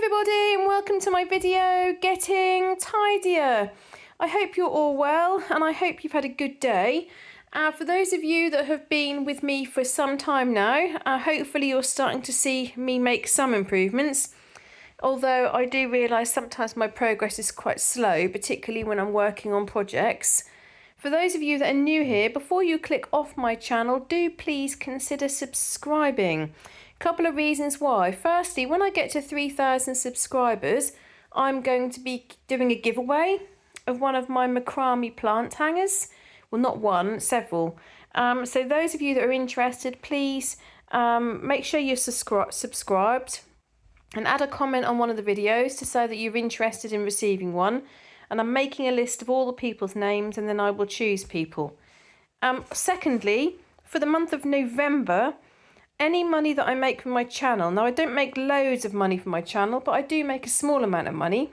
everybody and welcome to my video, Getting Tidier. I hope you're all well and I hope you've had a good day. For those of you that have been with me for some time now, hopefully you're starting to see me make some improvements. Although I do realise sometimes my progress is quite slow, particularly when I'm working on projects. For those of you that are new here, before you click off my channel, do please consider subscribing. Couple of reasons why. Firstly, when I get to 3,000 subscribers, I'm going to be doing a giveaway of one of my macrame plant hangers. Well, not one, several. So those of you that are interested, please make sure you're subscribed and add a comment on one of the videos to say that you're interested in receiving one. And I'm making a list of all the people's names and then I will choose people. Secondly, for the month of November, any money that I make from my channel, now I don't make loads of money from my channel, but I do make a small amount of money.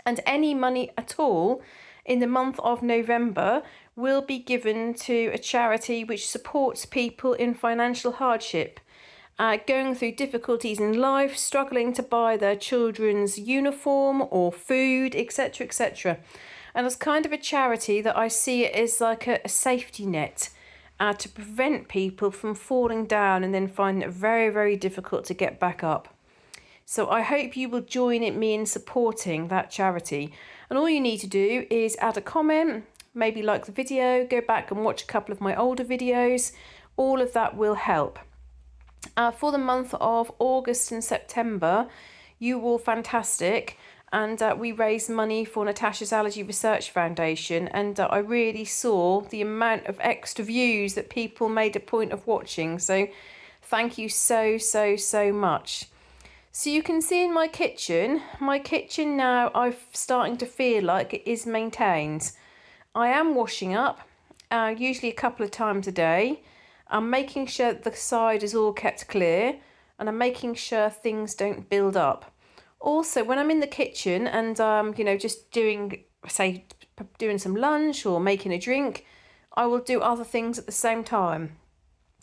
And any money at all in the month of November will be given to a charity which supports people in financial hardship, going through difficulties in life, struggling to buy their children's uniform or food, etc., etc. And as kind of a charity that I see it as like a safety net to prevent people from falling down and then finding it very, very difficult to get back up. So I hope you will join me in supporting that charity. And all you need to do is add a comment, maybe like the video, go back and watch a couple of my older videos. All of that will help. For the month of August and September, you were fantastic, and we raised money for Natasha's Allergy Research Foundation, and I really saw the amount of extra views that people made a point of watching, so thank you so much. So you can see in my kitchen now I'm starting to feel like it is maintained. I am washing up, usually a couple of times a day. I'm making sure that the side is all kept clear and I'm making sure things don't build up. Also, when I'm in the kitchen and you know, just doing some lunch or making a drink, I will do other things at the same time.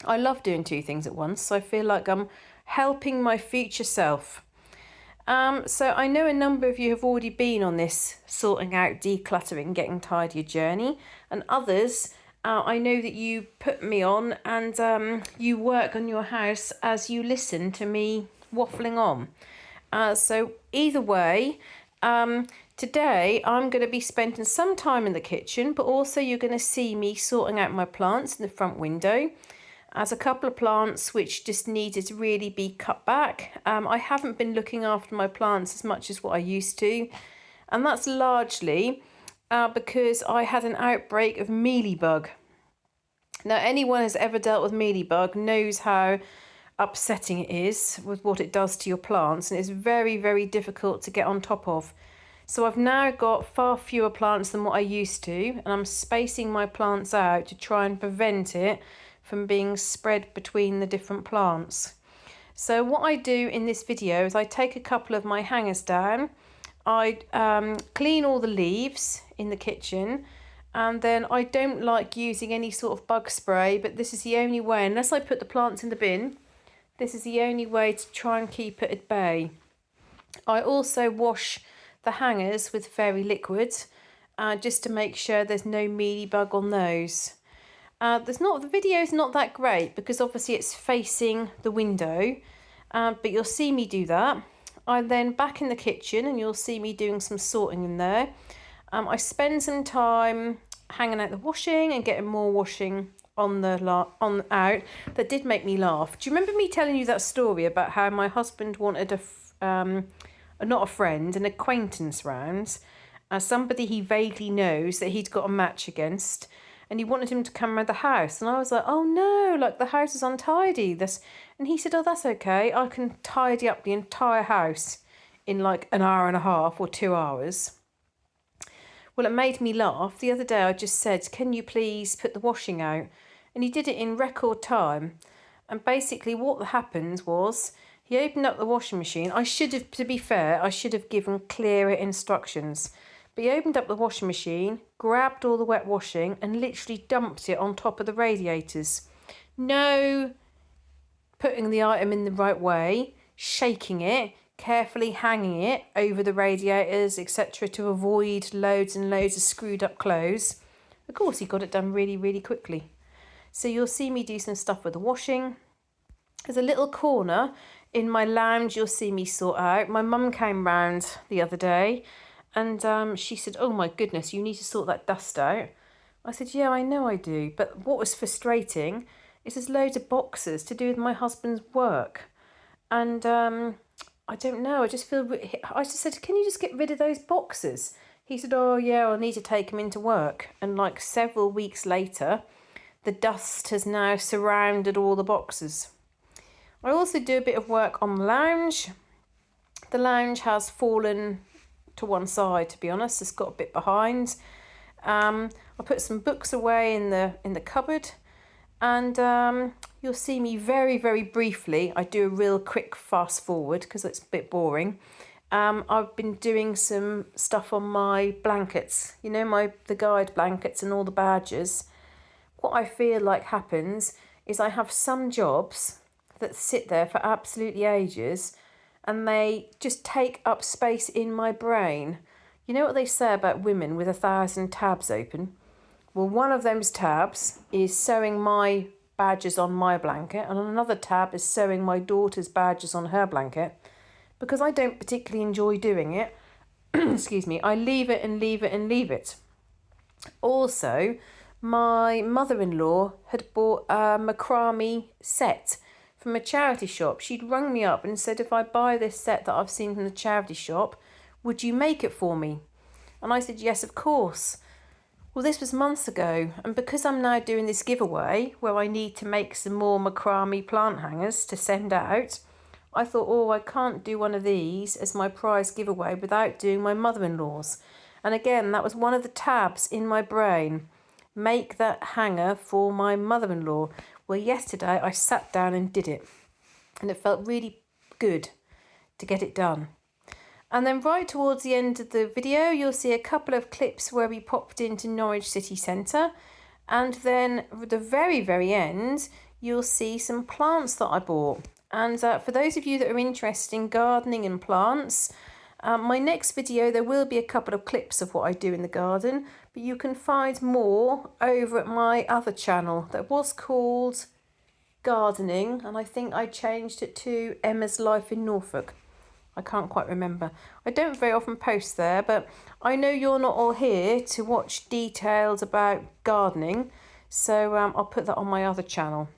I love doing two things at once, so I feel like I'm helping my future self. So I know a number of you have already been on this sorting out, decluttering, getting tidier journey, and others I know that you put me on and you work on your house as you listen to me waffling on. So either way, today I'm going to be spending some time in the kitchen, but also you're going to see me sorting out my plants in the front window. As a couple of plants which just needed to really be cut back. I haven't been looking after my plants as much as what I used to, and that's largely because I had an outbreak of mealybug. Now, anyone who's ever dealt with mealybug knows how upsetting it is with what it does to your plants, and it's very, very difficult to get on top of. So I've now got far fewer plants than what I used to, and I'm spacing my plants out to try and prevent it from being spread between the different plants. So what I do in this video is I take a couple of my hangers down, I clean all the leaves in the kitchen, and then I don't like using any sort of bug spray, but this is the only way, unless I put the plants in the bin, this is the only way to try and keep it at bay. I also wash the hangers with fairy liquid, just to make sure there's no mealybug on those. The video is not that great because obviously it's facing the window, but you'll see me do that. I'm then back in the kitchen and you'll see me doing some sorting in there. I spend some time hanging out the washing and getting more washing on out. That did make me laugh. Do you remember me telling you that story about how my husband wanted not a friend, an acquaintance round, somebody he vaguely knows that he'd got a match against, and he wanted him to come around the house, and I was like, oh no, like the house is untidy. And he said, oh, that's okay, I can tidy up the entire house in like an hour and a half or 2 hours. Well, it made me laugh. The other day I just said, can you please put the washing out? And he did it in record time. And basically what happened was he opened up the washing machine. To be fair, I should have given clearer instructions. But he opened up the washing machine, grabbed all the wet washing and literally dumped it on top of the radiators. No putting the item in the right way, shaking it, carefully hanging it over the radiators, etc., to avoid loads and loads of screwed up clothes. Of course, he got it done really, really quickly. So you'll see me do some stuff with the washing. There's a little corner in my lounge you'll see me sort out. My mum came round the other day and she said, oh my goodness, you need to sort that dust out. I said, yeah, I know I do. But what was frustrating is there's loads of boxes to do with my husband's work. And I don't know, I just said, can you just get rid of those boxes? He said, oh yeah, I'll need to take them into work. And like several weeks later, the dust has now surrounded all the boxes. I also do a bit of work on the lounge. The lounge has fallen to one side, to be honest. It's got a bit behind. I put some books away in the cupboard, and you'll see me very, very briefly. I do a real quick fast forward because it's a bit boring. I've been doing some stuff on my blankets, you know, the guide blankets and all the badges. What I feel like happens is I have some jobs that sit there for absolutely ages and they just take up space in my brain. You know what they say about women with 1,000 tabs open? Well, one of those tabs is sewing my badges on my blanket, and another tab is sewing my daughter's badges on her blanket. Because I don't particularly enjoy doing it, excuse me, I leave it and leave it and leave it. Also, my mother-in-law had bought a macrame set from a charity shop. She'd rung me up and said, if I buy this set that I've seen from the charity shop, would you make it for me? And I said, yes, of course. Well, this was months ago, and because I'm now doing this giveaway where I need to make some more macrame plant hangers to send out, I thought, oh, I can't do one of these as my prize giveaway without doing my mother-in-law's. And again, that was one of the tabs in my brain. Make that hanger for my mother-in-law. Well, yesterday I sat down and did it, and it felt really good to get it done. And then right towards the end of the video, you'll see a couple of clips where we popped into Norwich city centre. And then at the very, very end, you'll see some plants that I bought. And for those of you that are interested in gardening and plants, my next video, there will be a couple of clips of what I do in the garden, but you can find more over at my other channel that was called Gardening, and I think I changed it to Emma's Life in Norfolk. I can't quite remember. I don't very often post there, but I know you're not all here to watch details about gardening, so I'll put that on my other channel.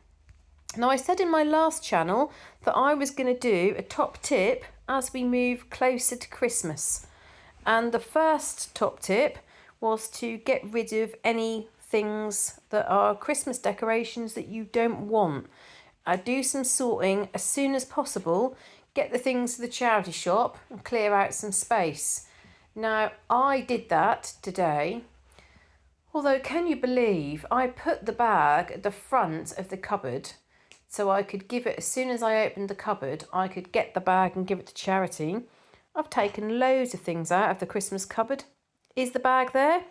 Now, I said in my last channel that I was going to do a top tip as we move closer to Christmas. And the first top tip was to get rid of any things that are Christmas decorations that you don't want. Do some sorting as soon as possible. Get the things to the charity shop and clear out some space. Now, I did that today. Although, can you believe I put the bag at the front of the cupboard so I could give it, as soon as I opened the cupboard, I could get the bag and give it to charity. I've taken loads of things out of the Christmas cupboard. Is the bag there?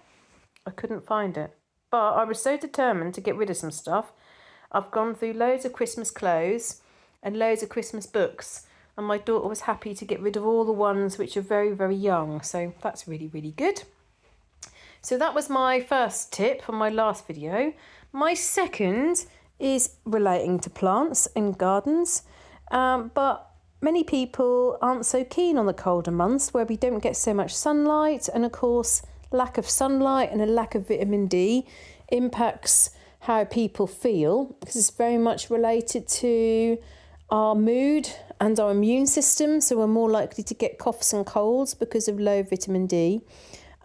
I couldn't find it. But I was so determined to get rid of some stuff. I've gone through loads of Christmas clothes and loads of Christmas books. And my daughter was happy to get rid of all the ones which are very, very young. So that's really, really good. So that was my first tip from my last video. My second is relating to plants and gardens, but many people aren't so keen on the colder months where we don't get so much sunlight, and of course lack of sunlight and a lack of vitamin D impacts how people feel, because it's very much related to our mood and our immune system. So we're more likely to get coughs and colds because of low vitamin D.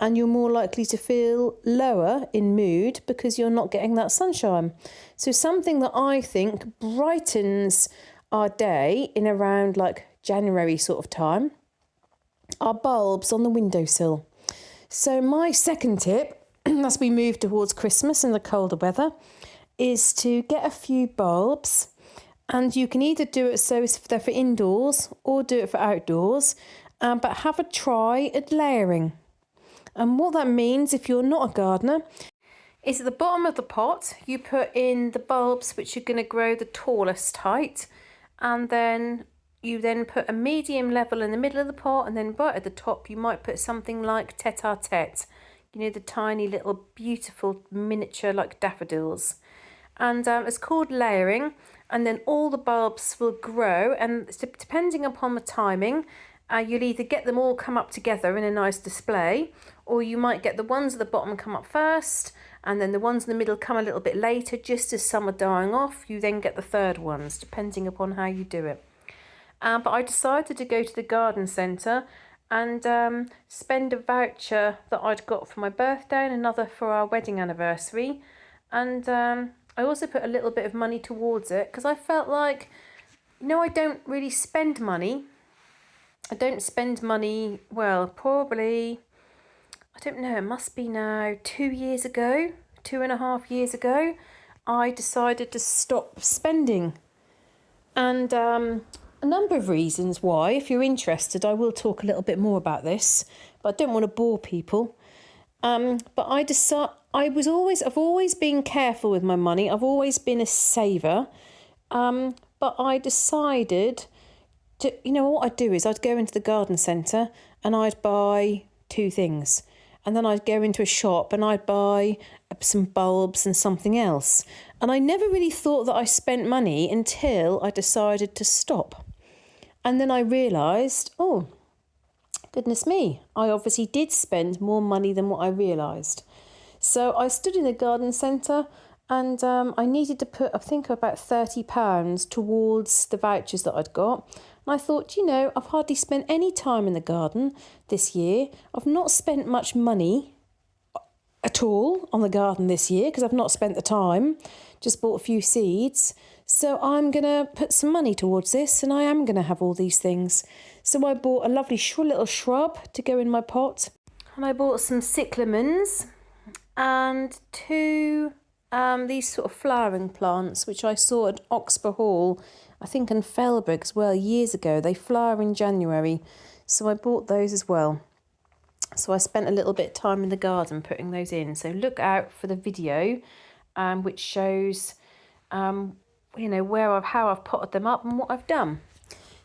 And you're more likely to feel lower in mood because you're not getting that sunshine. So something that I think brightens our day in around like January sort of time are bulbs on the windowsill. So my second tip, as we move towards Christmas and the colder weather, is to get a few bulbs. And you can either do it so if they're for indoors or do it for outdoors, but have a try at layering. And what that means, if you're not a gardener, is at the bottom of the pot, you put in the bulbs which are going to grow the tallest height. And then you then put a medium level in the middle of the pot, and then right at the top you might put something like tete-a-tete, you know, the tiny little beautiful miniature like daffodils. And it's called layering, and then all the bulbs will grow, and depending upon the timing, you'll either get them all come up together in a nice display, or you might get the ones at the bottom come up first, and then the ones in the middle come a little bit later, just as some are dying off. You then get the third ones, depending upon how you do it. But I decided to go to the garden centre and spend a voucher that I'd got for my birthday and another for our wedding anniversary. And I also put a little bit of money towards it, because I felt like, you know, I don't really spend money. I don't spend money, well, probably, I don't know, it must be now 2 years ago, 2.5 years ago, I decided to stop spending. And a number of reasons why. If you're interested, I will talk a little bit more about this, but I don't want to bore people. But I've always been careful with my money. I've always been a saver. But I decided to, you know, what I'd do is I'd go into the garden centre and I'd buy 2 things. And then I'd go into a shop and I'd buy some bulbs and something else. And I never really thought that I spent money until I decided to stop. And then I realised, oh, goodness me, I obviously did spend more money than what I realised. So I stood in the garden centre and I needed to put, I think, about £30 towards the vouchers that I'd got. And I thought, you know, I've hardly spent any time in the garden this year. I've not spent much money at all on the garden this year because I've not spent the time, just bought a few seeds. So I'm going to put some money towards this, and I am going to have all these things. So I bought a lovely little shrub to go in my pot. And I bought some cyclamens and 2 these sort of flowering plants, which I saw at Oxburgh Hall, I think in Felberg as well, years ago. They flower in January. So I bought those as well. So I spent a little bit of time in the garden putting those in. So look out for the video, which shows, you know, how I've potted them up and what I've done.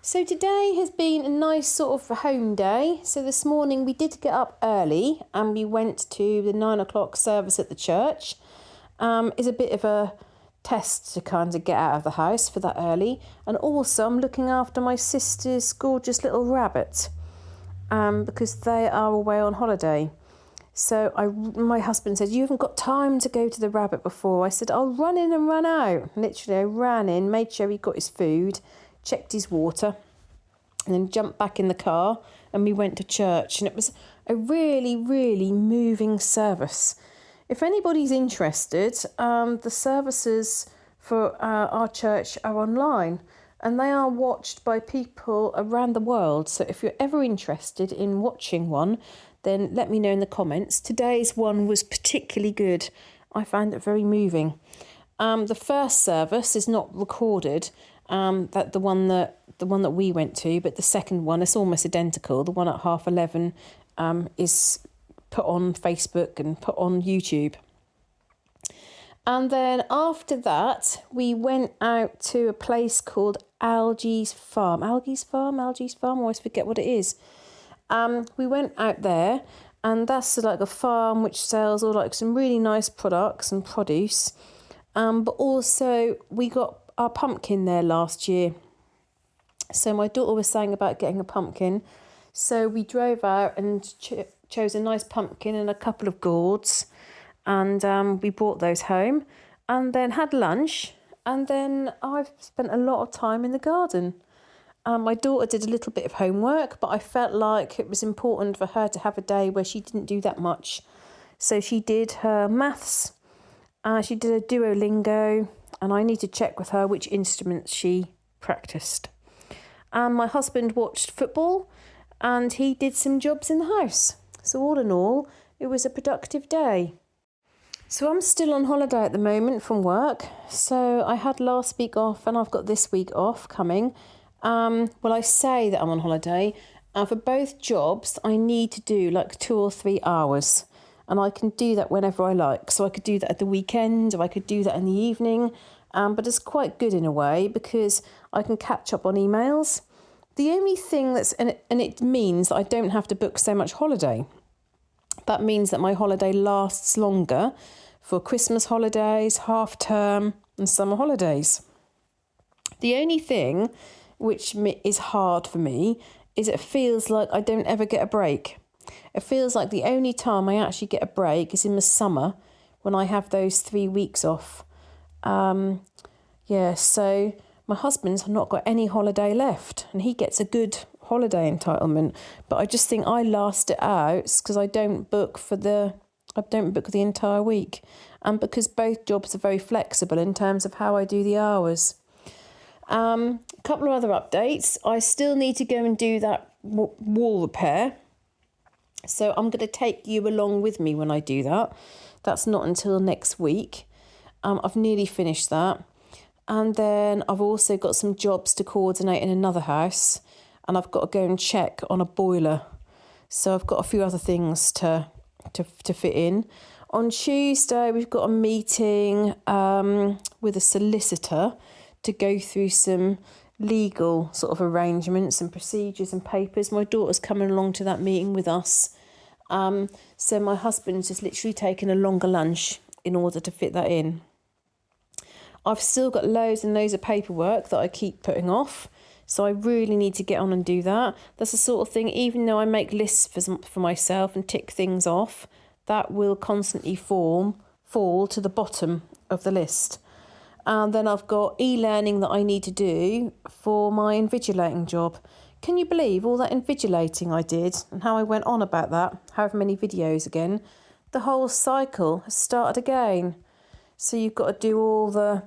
So today has been a nice sort of home day. So this morning we did get up early and we went to the 9 o'clock service at the church. It's a bit of a test to kind of get out of the house for that early. And also I'm looking after my sister's gorgeous little rabbit, because they are away on holiday. So my husband said, you haven't got time to go to the rabbit before. I said, I'll run in and run out. Literally, I ran in, made sure he got his food, checked his water, and then jumped back in the car and we went to church. And it was a really, really moving service. If anybody's interested, the services for our church are online and they are watched by people around the world. So if you're ever interested in watching one, then let me know in the comments. Today's one was particularly good. I found it very moving. The first service is not recorded, that the one that we went to, but the second one is almost identical. The one at 11:30 is put on Facebook and put on YouTube. And then after that, we went out to a place called Algie's Farm. I always forget what it is. We went out there, and that's like a farm which sells all like some really nice products and produce. But also we got our pumpkin there last year. So my daughter was saying about getting a pumpkin. So we drove out and chose a nice pumpkin and a couple of gourds. And we brought those home and then had lunch. And then I've spent a lot of time in the garden. My daughter did a little bit of homework, but I felt like it was important for her to have a day where she didn't do that much. So she did her maths, she did a Duolingo, and I need to check with her which instruments she practiced. And my husband watched football and he did some jobs in the house. So all in all, it was a productive day. So I'm still on holiday at the moment from work. So I had last week off and I've got this week off coming. Well, I say that I'm on holiday. For both jobs, I need to do like 2 or 3 hours. And I can do that whenever I like. So I could do that at the weekend or I could do that in the evening. But it's quite good in a way because I can catch up on emails. The only thing and it means that I don't have to book so much holiday. That means that my holiday lasts longer for Christmas holidays, half term and summer holidays. The only thing which is hard for me is it feels like I don't ever get a break. It feels like the only time I actually get a break is in the summer when I have those 3 weeks off. So my husband's not got any holiday left and he gets a good holiday entitlement. But I just think I last it out because I don't book the entire week. And because both jobs are very flexible in terms of how I do the hours. A couple of other updates. I still need to go and do that wall repair. So I'm going to take you along with me when I do that. That's not until next week. I've nearly finished that. And then I've also got some jobs to coordinate in another house. And I've got to go and check on a boiler. So I've got a few other things to fit in. On Tuesday, we've got a meeting with a solicitor to go through some legal sort of arrangements and procedures and papers. My daughter's coming along to that meeting with us. So my husband's just literally taken a longer lunch in order to fit that in. I've still got loads and loads of paperwork that I keep putting off. So I really need to get on and do that. That's the sort of thing, even though I make lists for myself and tick things off, that will constantly fall to the bottom of the list. And then I've got e-learning that I need to do for my invigilating job. Can you believe all that invigilating I did and how I went on about that, however many videos again? The whole cycle has started again. So you've got to do all the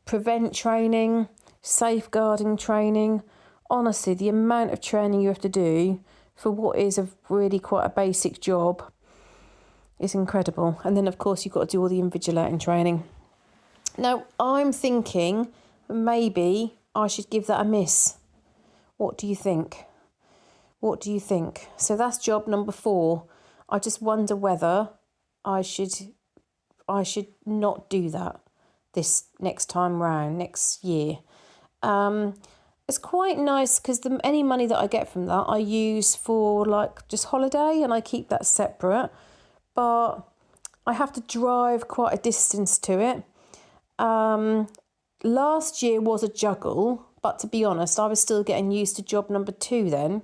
prevent training, safeguarding training. Honestly, the amount of training you have to do for what is a really quite a basic job is incredible. And then, of course, you've got to do all the invigilating training. Now, I'm thinking maybe I should give that a miss. What do you think? So that's job number 4. I just wonder whether I should not do that this next time round, next year. It's quite nice because any money that I get from that I use for like just holiday and I keep that separate. But I have to drive quite a distance to it. Last year was a juggle, but to be honest, I was still getting used to job number 2 then.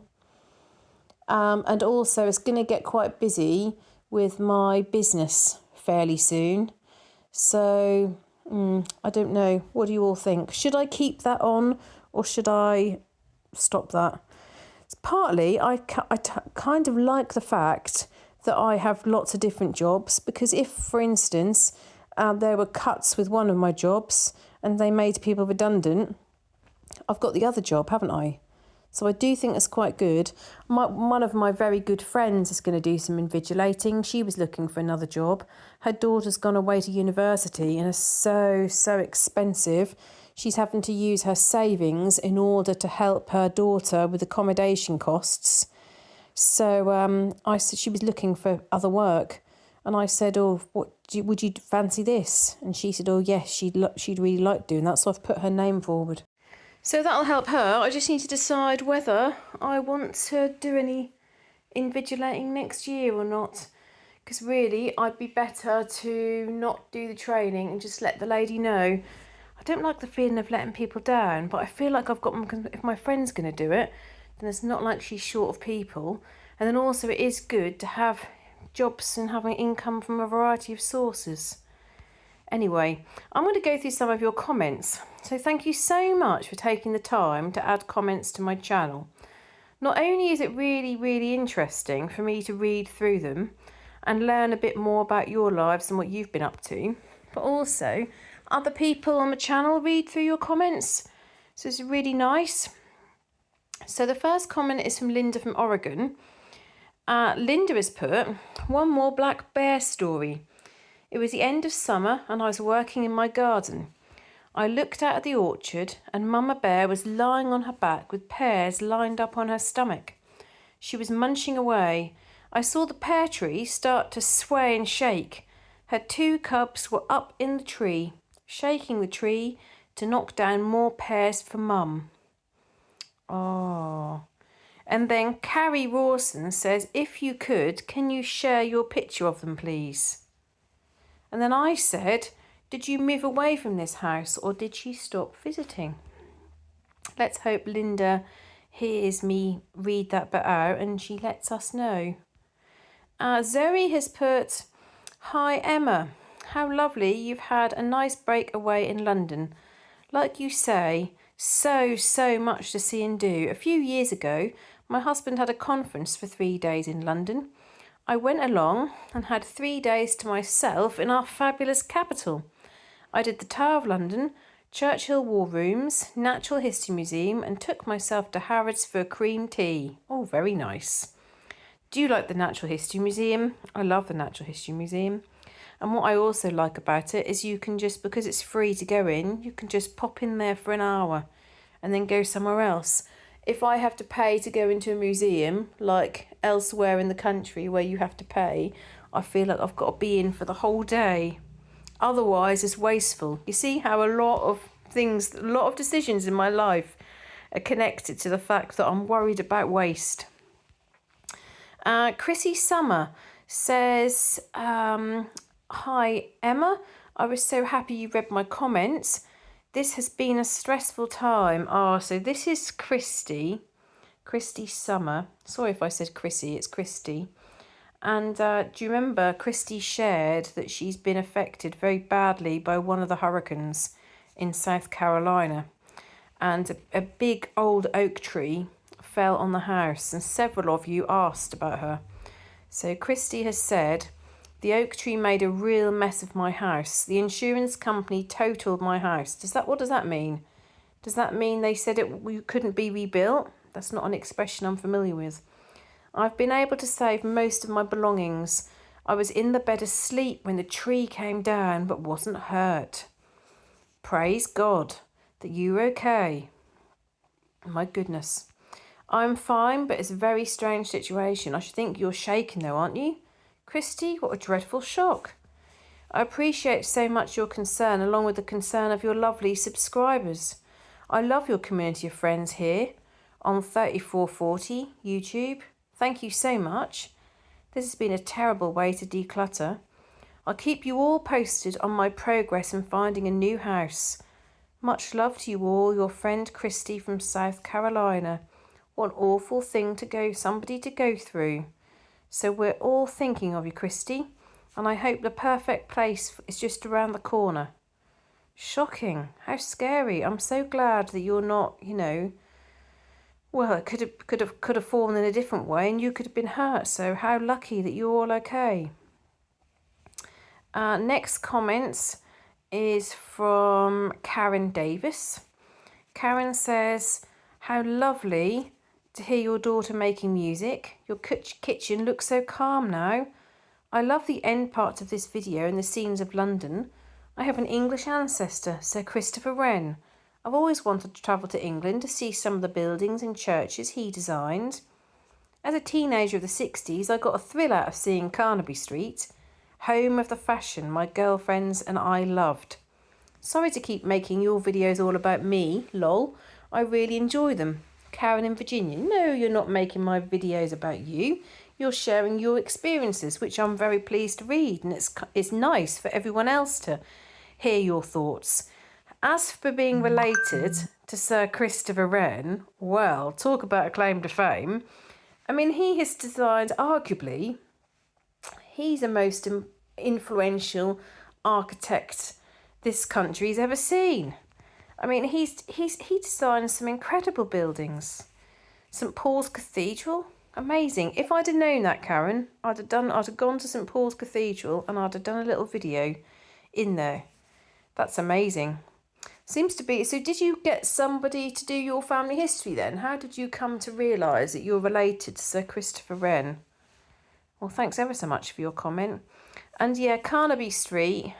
And also it's going to get quite busy with my business fairly soon. So I don't know. What do you all think? Should I keep that on or should I stop that? It's partly, I kind of like the fact that I have lots of different jobs because if, for instance, there were cuts with one of my jobs and they made people redundant, I've got the other job, haven't I? So I do think that's quite good. One of my very good friends is going to do some invigilating. She was looking for another job. Her daughter's gone away to university and is so expensive. She's having to use her savings in order to help her daughter with accommodation costs. So I said she was looking for other work. And I said, would you fancy this? And she said, yes, she'd really like doing that. So I've put her name forward. So that'll help her. I just need to decide whether I want to do any invigilating next year or not. Because really, I'd be better to not do the training and just let the lady know. I don't like the feeling of letting people down, but I feel like if my friend's going to do it, then it's not like she's short of people. And then also it is good to have jobs and having income from a variety of sources. Anyway, I'm going to go through some of your comments. So thank you so much for taking the time to add comments to my channel. Not only is it really, really interesting for me to read through them and learn a bit more about your lives and what you've been up to, but also other people on the channel read through your comments. So it's really nice. So the first comment is from Linda from Oregon. Linda has put, one more black bear story. It was the end of summer and I was working in my garden. I looked out at the orchard and Mama Bear was lying on her back with pears lined up on her stomach. She was munching away. I saw the pear tree start to sway and shake. Her 2 cubs were up in the tree, shaking the tree to knock down more pears for Mum. Oh. And then Carrie Rawson says, if you could, can you share your picture of them, please? And then I said, did you move away from this house or did she stop visiting? Let's hope Linda hears me read that bit out and she lets us know. Zoe has put, hi Emma, how lovely you've had a nice break away in London. Like you say, so much to see and do. A few years ago, my husband had a conference for 3 days in London. I went along and had 3 days to myself in our fabulous capital. I did the Tower of London, Churchill War Rooms, Natural History Museum, and took myself to Harrods for a cream tea. Oh, very nice. Do you like the Natural History Museum? I love the Natural History Museum. And what I also like about it is you can just, because it's free to go in, you can just pop in there for an hour and then go somewhere else. If I have to pay to go into a museum, like elsewhere in the country where you have to pay, I feel like I've got to be in for the whole day. Otherwise, it's wasteful. You see how a lot of decisions in my life are connected to the fact that I'm worried about waste. Chrissy Summer says, hi Emma, I was so happy you read my comments. This has been a stressful time. So this is Christy Summer. Sorry if I said Chrissy, it's Christy. And do you remember Christy shared that she's been affected very badly by one of the hurricanes in South Carolina, and a big old oak tree fell on the house, and several of you asked about her. So Christy has said, the oak tree made a real mess of my house. The insurance company totaled my house. What does that mean? Does that mean they said it couldn't be rebuilt? That's not an expression I'm familiar with. I've been able to save most of my belongings. I was in the bed asleep when the tree came down but wasn't hurt. Praise God that you're okay. My goodness. I'm fine, but it's a very strange situation. I should think you're shaken though, aren't you? Christy, what a dreadful shock. I appreciate so much your concern, along with the concern of your lovely subscribers. I love your community of friends here on 3440 YouTube. Thank you so much. This has been a terrible way to declutter. I'll keep you all posted on my progress in finding a new house. Much love to you all, your friend Christy from South Carolina. What an awful thing somebody to go through. So we're all thinking of you, Christy, and I hope the perfect place is just around the corner. Shocking. How scary. I'm so glad that you're not, well, it could have fallen in a different way and you could have been hurt. So how lucky that you're all okay. Next comments is from Karen Davis. Karen says, how lovely to hear your daughter making music. Your kitchen looks so calm now. I love the end parts of this video and the scenes of London. I have an English ancestor, Sir Christopher Wren. I've always wanted to travel to England to see some of the buildings and churches he designed. As a teenager of the 60s, I got a thrill out of seeing Carnaby Street, home of the fashion my girlfriends and I loved. Sorry to keep making your videos all about me, lol. I really enjoy them. Karen in Virginia. No, you're not making my videos about you. You're sharing your experiences, which I'm very pleased to read, and it's nice for everyone else to hear your thoughts. As for being related to Sir Christopher Wren, well, talk about a claim to fame. I mean, he has designed, arguably, he's the most influential architect this country's ever seen. I mean, he designed some incredible buildings. St Paul's Cathedral, amazing. If I'd have known that, Karen, I'd have gone to St Paul's Cathedral and I'd have done a little video in there. That's amazing. Seems to be. So did you get somebody to do your family history then? How did you come to realise that you're related to Sir Christopher Wren? Well, thanks ever so much for your comment. And yeah, Carnaby Street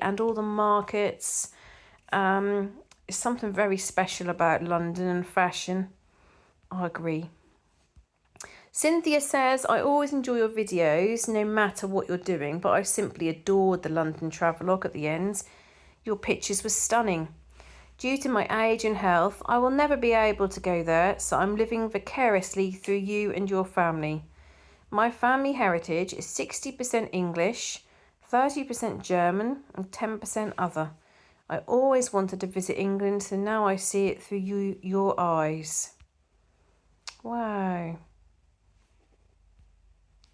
and all the markets. It's something very special about London and fashion. I agree. Cynthia says, I always enjoy your videos, no matter what you're doing, but I simply adored the London travelogue at the end. Your pictures were stunning. Due to my age and health, I will never be able to go there, so I'm living vicariously through you and your family. My family heritage is 60% English, 30% German, and 10% other. I always wanted to visit England, so now I see it through your eyes. Wow.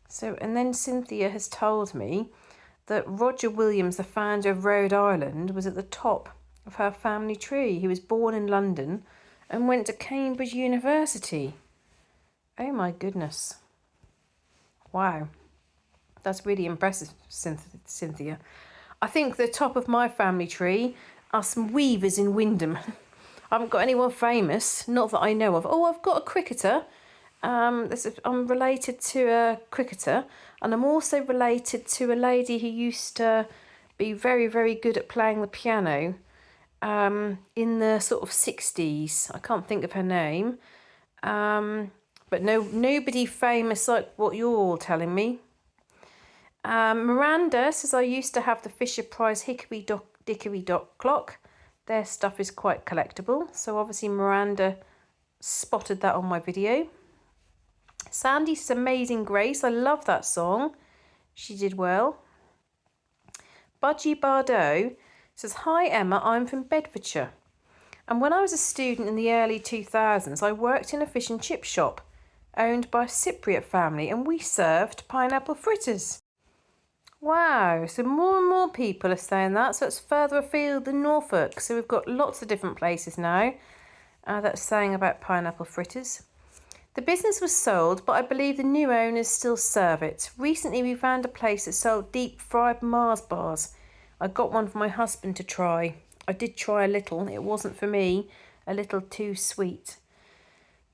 So, and then Cynthia has told me that Roger Williams, the founder of Rhode Island, was at the top of her family tree. He was born in London and went to Cambridge University. Oh my goodness. Wow. That's really impressive, Cynthia. I think the top of my family tree are some weavers in Wyndham. I haven't got anyone famous, not that I know of. Oh, I've got a cricketer. I'm related to a cricketer, and I'm also related to a lady who used to be very, very good at playing the piano in the sort of 60s. I can't think of her name. But nobody famous like what you're all telling me. Miranda says, I used to have the Fisher Price Hickory Dickory Dock clock. Their stuff is quite collectible. So obviously Miranda spotted that on my video. Sandy's Amazing Grace. I love that song. She did well. Budgie Bardot says, hi Emma, I'm from Bedfordshire. And when I was a student in the early 2000s, I worked in a fish and chip shop owned by a Cypriot family, and we served pineapple fritters. Wow, so more and more people are saying that, so it's further afield than Norfolk. So we've got lots of different places now that's saying about pineapple fritters. The business was sold, but I believe the new owners still serve it. Recently we found a place that sold deep fried Mars bars. I got one for my husband to try. I did try a little, it wasn't for me, a little too sweet.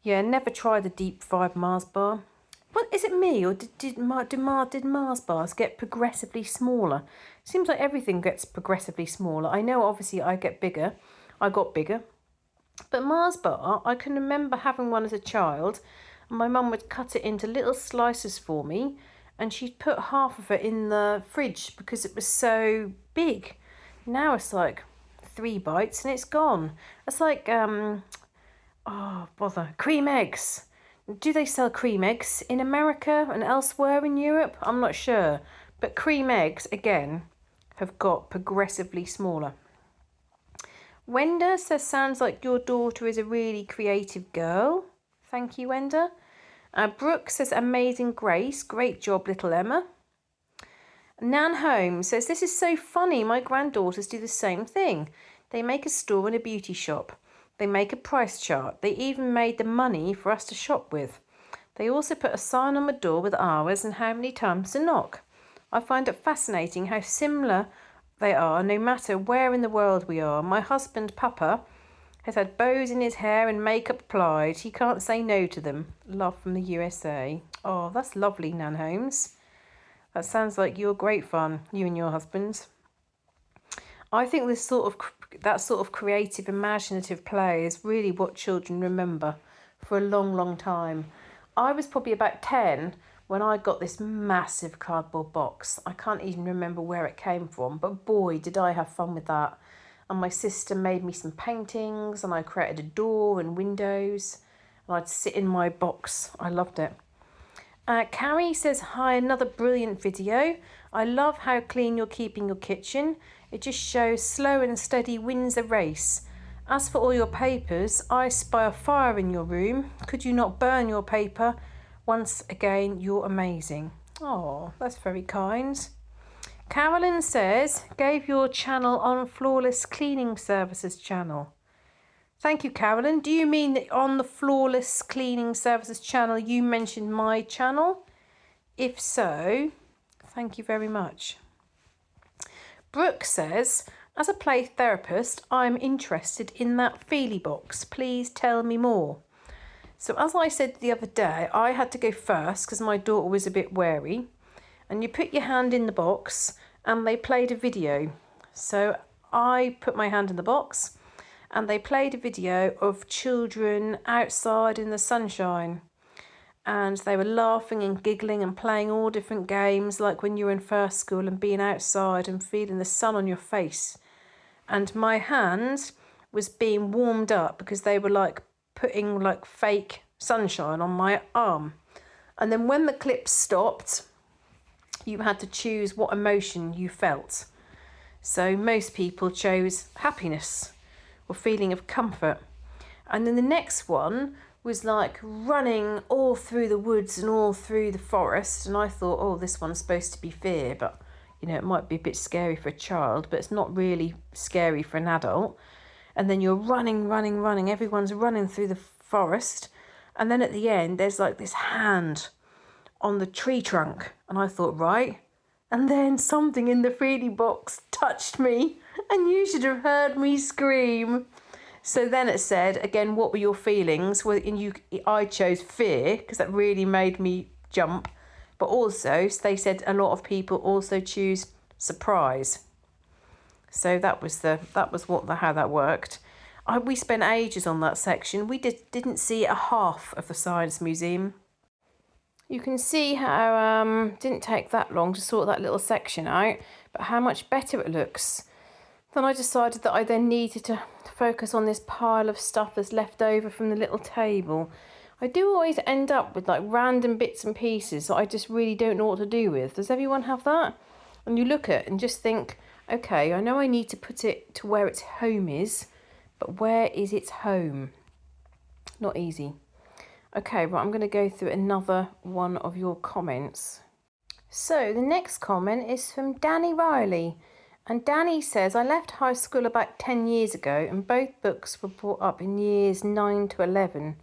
Yeah, never tried the deep fried Mars bar. What, is it me, or did Mars bars get progressively smaller? Seems like everything gets progressively smaller. I know obviously I got bigger, but Mars bar, I can remember having one as a child, and my mum would cut it into little slices for me, and she'd put half of it in the fridge because it was so big. Now it's like 3 bites and it's gone. It's like, cream eggs. Do they sell cream eggs in America and elsewhere in Europe? I'm not sure. But cream eggs, again, have got progressively smaller. Wenda says, sounds like your daughter is a really creative girl. Thank you, Wenda. Brooke says, Amazing Grace. Great job, little Emma. Nan Holmes says, this is so funny. My granddaughters do the same thing. They make a store and a beauty shop. They make a price chart. They even made the money for us to shop with. They also put a sign on the door with hours and how many times to knock. I find it fascinating how similar they are no matter where in the world we are. My husband, Papa, has had bows in his hair and makeup applied. He can't say no to them. Love from the USA. Oh, that's lovely, Nan Holmes. That sounds like you're great fun, you and your husband. I think that sort of creative, imaginative play is really what children remember for a long, long time. I was probably about 10 when I got this massive cardboard box. I can't even remember where it came from, but boy, did I have fun with that. And my sister made me some paintings, and I created a door and windows, and I'd sit in my box. I loved it. Carrie says, hi, another brilliant video. I love how clean you're keeping your kitchen. It just shows slow and steady wins the race. As for all your papers, I spy a fire in your room. Could you not burn your paper? Once again, you're amazing. Oh, that's very kind. Carolyn says, gave your channel on Flawless Cleaning Services channel. Thank you, Carolyn. Do you mean that on the Flawless Cleaning Services channel you mentioned my channel? If so, thank you very much. Brooke says, as a play therapist, I'm interested in that Feely box. Please tell me more. So as I said the other day, I had to go first because my daughter was a bit wary. And you put your hand in the box and they played a video. So I put my hand in the box and they played a video of children outside in the sunshine. And they were laughing and giggling and playing all different games, like when you were in first school and being outside and feeling the sun on your face. And my hand was being warmed up because they were like putting like fake sunshine on my arm. And then when the clip stopped, you had to choose what emotion you felt. So most people chose happiness or feeling of comfort. And then the next one was like running all through the woods and all through the forest. And I thought, oh, this one's supposed to be fear, but you know, it might be a bit scary for a child, but it's not really scary for an adult. And then you're running. Everyone's running through the forest. And then at the end, there's like this hand on the tree trunk. And I thought, right. And then something in the 3D box touched me. And you should have heard me scream. So then it said, again, what were your feelings? Well, I chose fear because that really made me jump. But also, they said a lot of people also choose surprise. So that was how that worked. We spent ages on that section. We didn't see a half of the Science Museum. You can see how didn't take that long to sort that little section out, but how much better it looks. Then I decided that I then needed to focus on this pile of stuff that's left over from the little table. I do always end up with like random bits and pieces that I just really don't know what to do with. Does everyone have that? And you look at it and just think, okay, I know I need to put it to where its home is, but where is its home? Not easy. Okay, right, I'm going to go through another one of your comments. So the next comment is from Danny Riley. And Danny says, I left high school about 10 years ago and both books were brought up in years 9 to 11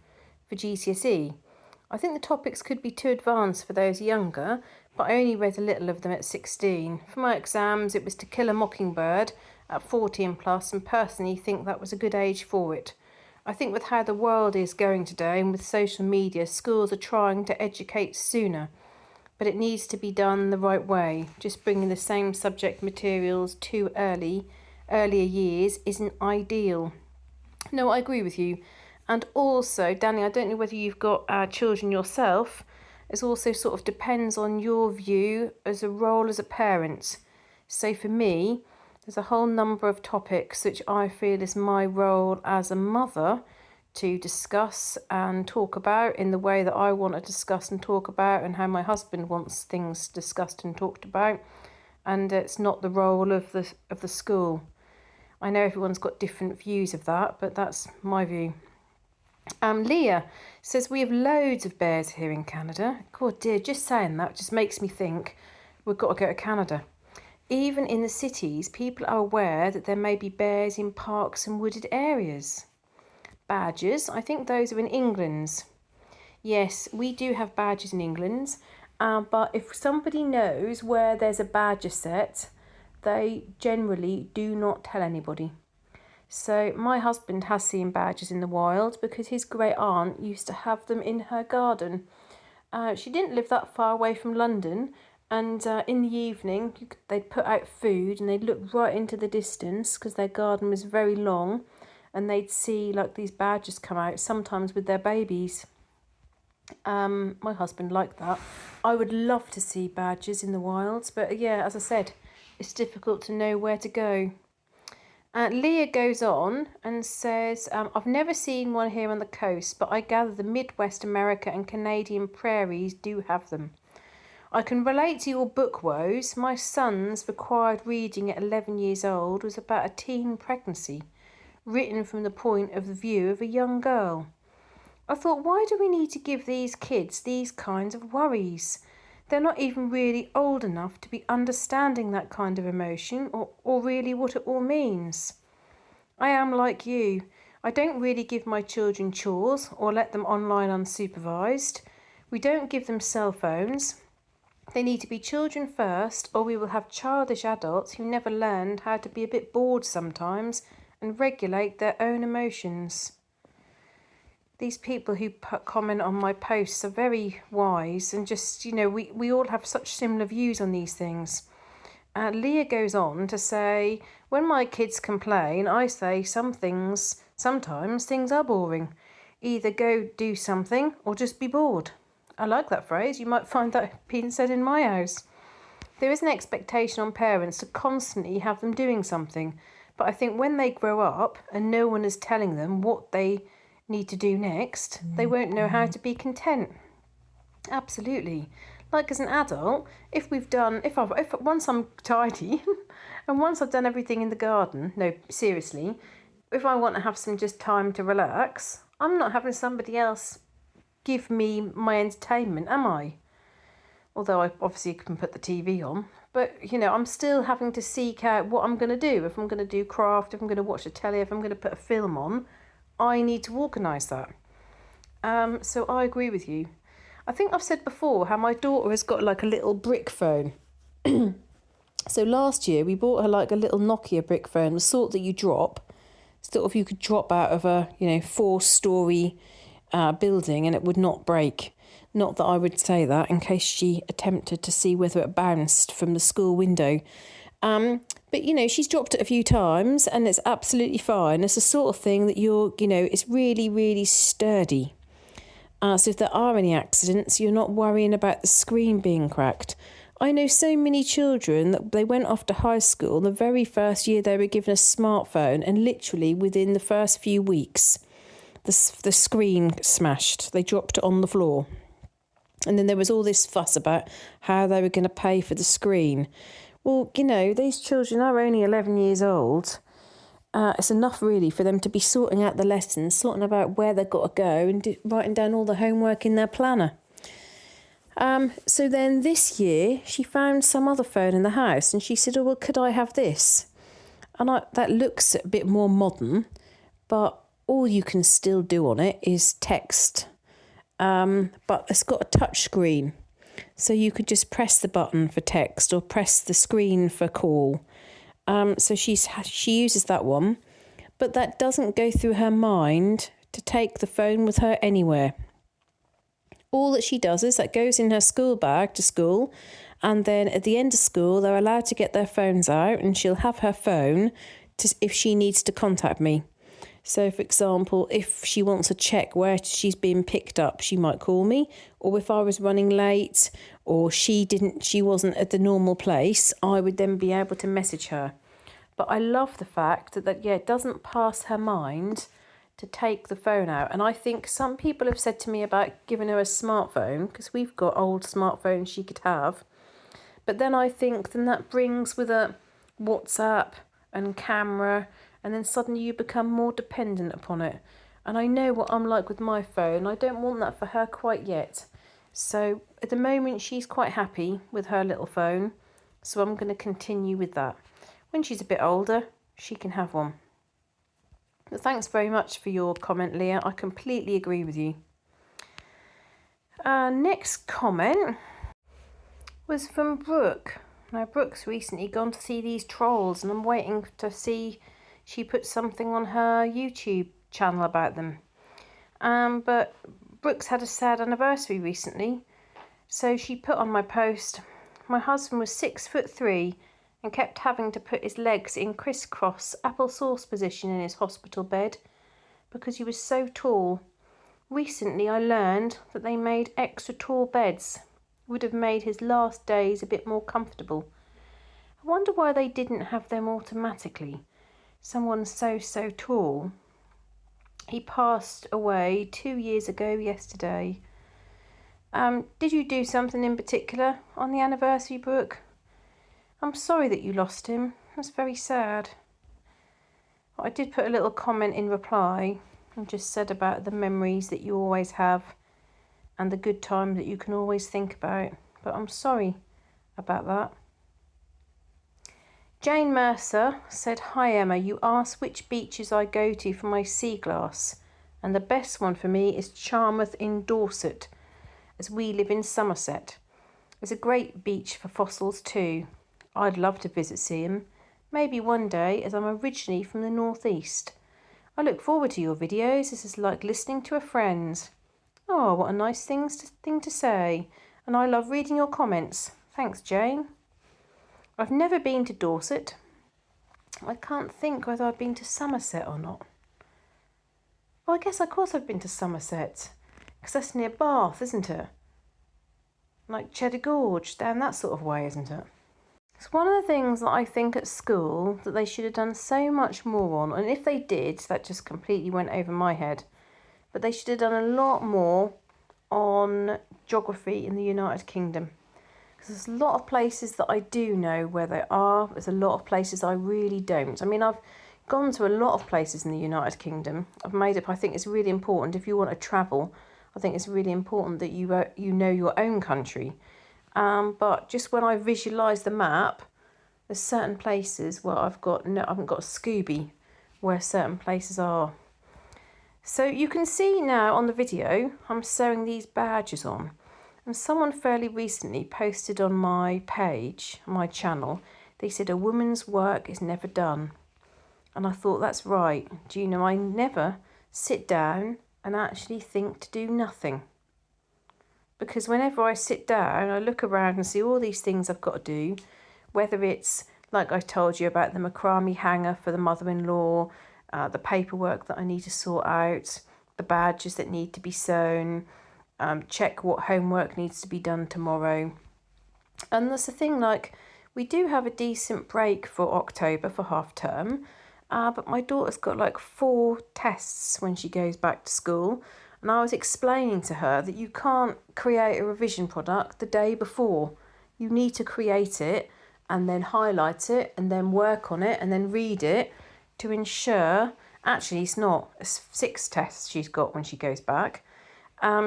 for GCSE. I think the topics could be too advanced for those younger, but I only read a little of them at 16. For my exams, it was To Kill a Mockingbird at 14 plus, and personally think that was a good age for it. I think with how the world is going today and with social media, schools are trying to educate sooner, but it needs to be done the right way. Just bringing the same subject materials too earlier years isn't ideal. No, I agree with you. And also, Danny, I don't know whether you've got children yourself. It also sort of depends on your view as a role as a parent. So for me, there's a whole number of topics which I feel is my role as a mother to discuss and talk about in the way that I want to discuss and talk about, and how my husband wants things discussed and talked about. And it's not the role of the school. I know everyone's got different views of that, but that's my view. Leah says, we have loads of bears here in Canada. God dear, just saying that just makes me think we've got to go to Canada. Even in the cities, people are aware that there may be bears in parks and wooded areas. Badgers, I think those are in England. Yes, we do have badgers in England, but if somebody knows where there's a badger set, they generally do not tell anybody. So my husband has seen badgers in the wild because his great aunt used to have them in her garden. She didn't live that far away from London, and in the evening they'd put out food and they'd look right into the distance because their garden was very long, and they'd see like these badgers come out, sometimes with their babies. My husband liked that. I would love to see badgers in the wilds, but yeah, as I said, it's difficult to know where to go. Leah goes on and says, I've never seen one here on the coast, but I gather the Midwest America and Canadian prairies do have them. I can relate to your book woes. My son's required reading at 11 years old was about a teen pregnancy, written from the point of view of a young girl. I thought, why do we need to give these kids these kinds of worries? They're not even really old enough to be understanding that kind of emotion or really what it all means. I am like you. I don't really give my children chores or let them online unsupervised. We don't give them cell phones. They need to be children first, or we will have childish adults who never learned how to be a bit bored sometimes and regulate their own emotions. These people who comment on my posts are very wise, and just, you know, we all have such similar views on these things. Leah goes on to say, when my kids complain, I say sometimes things are boring. Either go do something or just be bored. I like that phrase. You might find that being said in my house. There is an expectation on parents to constantly have them doing something, But I think when they grow up and no one is telling them what they need to do next, they won't know how to be content. Absolutely. Like as an adult, if once I'm tidy and once I've done everything in the garden, no, seriously, if I want to have some just time to relax, I'm not having somebody else give me my entertainment, am I? Although I obviously can put the TV on. But, you know, I'm still having to seek out what I'm going to do. If I'm going to do craft, if I'm going to watch the telly, if I'm going to put a film on, I need to organise that. So I agree with you. I think I've said before how my daughter has got like a little brick phone. So last year we bought her like a little Nokia brick phone, the sort that you drop. Sort of you could drop out of a, 4-storey building and it would not break. Not that I would say that in case she attempted to see whether it bounced from the school window. But, she's dropped it a few times and it's absolutely fine. It's the sort of thing that it's really, really sturdy. So if there are any accidents, you're not worrying about the screen being cracked. I know so many children that they went off to high school. The very first year they were given a smartphone and literally within the first few weeks, the screen smashed. They dropped it on the floor. And then there was all this fuss about how they were going to pay for the screen. Well, these children are only 11 years old. It's enough really for them to be sorting out the lessons, sorting about where they've got to go and writing down all the homework in their planner. So then this year she found some other phone in the house and she said, oh, well, could I have this? And that looks a bit more modern, but all you can still do on it is text. But it's got a touch screen. So you could just press the button for text or press the screen for call. So she uses that one, but that doesn't go through her mind to take the phone with her anywhere. All that she does is that goes in her school bag to school, and then at the end of school they're allowed to get their phones out and she'll have her phone if she needs to contact me. So, for example, if she wants to check where she's been picked up, she might call me. Or if I was running late or she wasn't at the normal place, I would then be able to message her. But I love the fact that it doesn't pass her mind to take the phone out. And I think some people have said to me about giving her a smartphone, because we've got old smartphones she could have. But then I think that brings with it WhatsApp and camera, and then suddenly you become more dependent upon it. And I know what I'm like with my phone. I don't want that for her quite yet. So at the moment she's quite happy with her little phone. So I'm going to continue with that. When she's a bit older, she can have one. But thanks very much for your comment, Leah. I completely agree with you. Next comment was from Brooke. Now Brooke's recently gone to see these trolls and I'm waiting to see she put something on her YouTube channel about them. But Brooke's had a sad anniversary recently. So she put on my post, my husband was 6'3" and kept having to put his legs in crisscross applesauce position in his hospital bed because he was so tall. Recently I learned that they made extra tall beds. Would have made his last days a bit more comfortable. I wonder why they didn't have them automatically. Someone so tall. He passed away 2 years ago yesterday. Did you do something in particular on the anniversary, Brooke? I'm sorry that you lost him. That's very sad. I did put a little comment in reply and just said about the memories that you always have and the good times that you can always think about. But I'm sorry about that. Jane Mercer said, hi Emma, you asked which beaches I go to for my sea glass, and the best one for me is Charmouth in Dorset, as we live in Somerset. It's a great beach for fossils too. I'd love to visit Seaham, maybe one day, as I'm originally from the northeast. I look forward to your videos. This is like listening to a friend. Oh, what a nice thing to say. And I love reading your comments. Thanks, Jane. I've never been to Dorset. I can't think whether I've been to Somerset or not. Well, I guess, of course, I've been to Somerset, because that's near Bath, isn't it? Like Cheddar Gorge, down that sort of way, isn't it? It's one of the things that I think at school that they should have done so much more on, and if they did, that just completely went over my head. But they should have done a lot more on geography in the United Kingdom. Because there's a lot of places that I do know where they are. There's a lot of places I really don't. I mean, I've gone to a lot of places in the United Kingdom. I think it's really important if you want to travel. I think it's really important that you know your own country. But just when I visualise the map, there's certain places where I haven't got a Scooby where certain places are. So you can see now on the video, I'm sewing these badges on. And someone fairly recently posted on my page, my channel, they said a woman's work is never done. And I thought, that's right. Do you know, I never sit down and actually think to do nothing. Because whenever I sit down, I look around and see all these things I've got to do, whether it's, like I told you about the macrame hanger for the mother-in-law, the paperwork that I need to sort out, the badges that need to be sewn, check what homework needs to be done tomorrow. And that's the thing, like, we do have a decent break for October for half term, but my daughter's got like 4 tests when she goes back to school. And I was explaining to her that you can't create a revision product the day before. You need to create it and then highlight it and then work on it and then read it to ensure, actually it's not, it's 6 tests she's got when she goes back.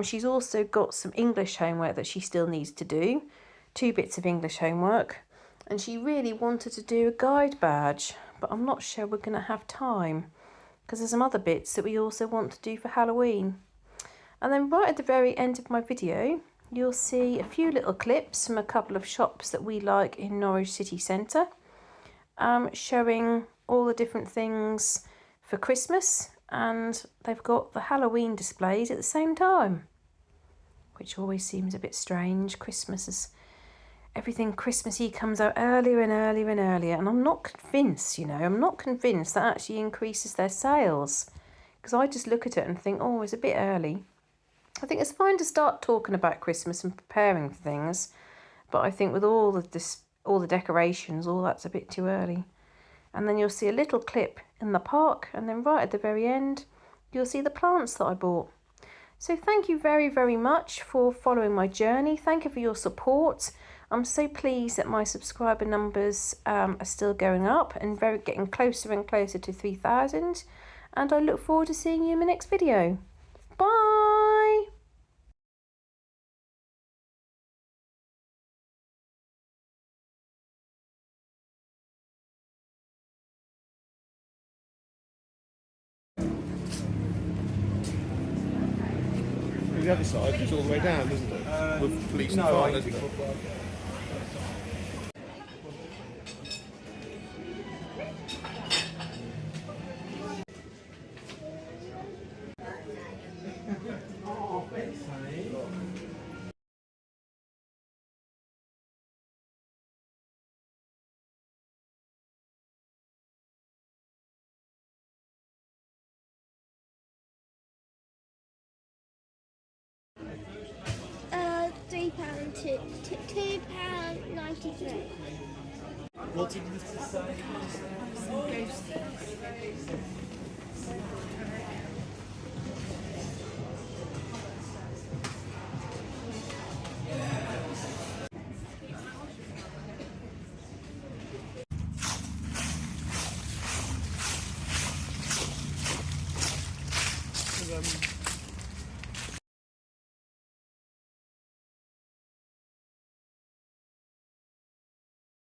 She's also got some English homework that she still needs to do, 2 bits of English homework. And she really wanted to do a guide badge, but I'm not sure we're going to have time because there's some other bits that we also want to do for Halloween. And then right at the very end of my video, you'll see a few little clips from a couple of shops that we like in Norwich city centre, showing all the different things for Christmas, and they've got the Halloween displays at the same time, which always seems a bit strange. Everything Christmassy comes out earlier and earlier and earlier, and I'm not convinced, I'm not convinced that actually increases their sales, because I just look at it and think, oh, it's a bit early. I think it's fine to start talking about Christmas and preparing for things, but I think with all the decorations, all that's a bit too early. And then you'll see a little clip in the park, and then right at the very end, you'll see the plants that I bought. So thank you very, very much for following my journey. Thank you for your support. I'm so pleased that my subscriber numbers are still going up and getting closer and closer to 3,000. And I look forward to seeing you in my next video. Bye! The other side is all the way down, isn't it? With police and fire, isn't it? £3 to £2.93. What did you say?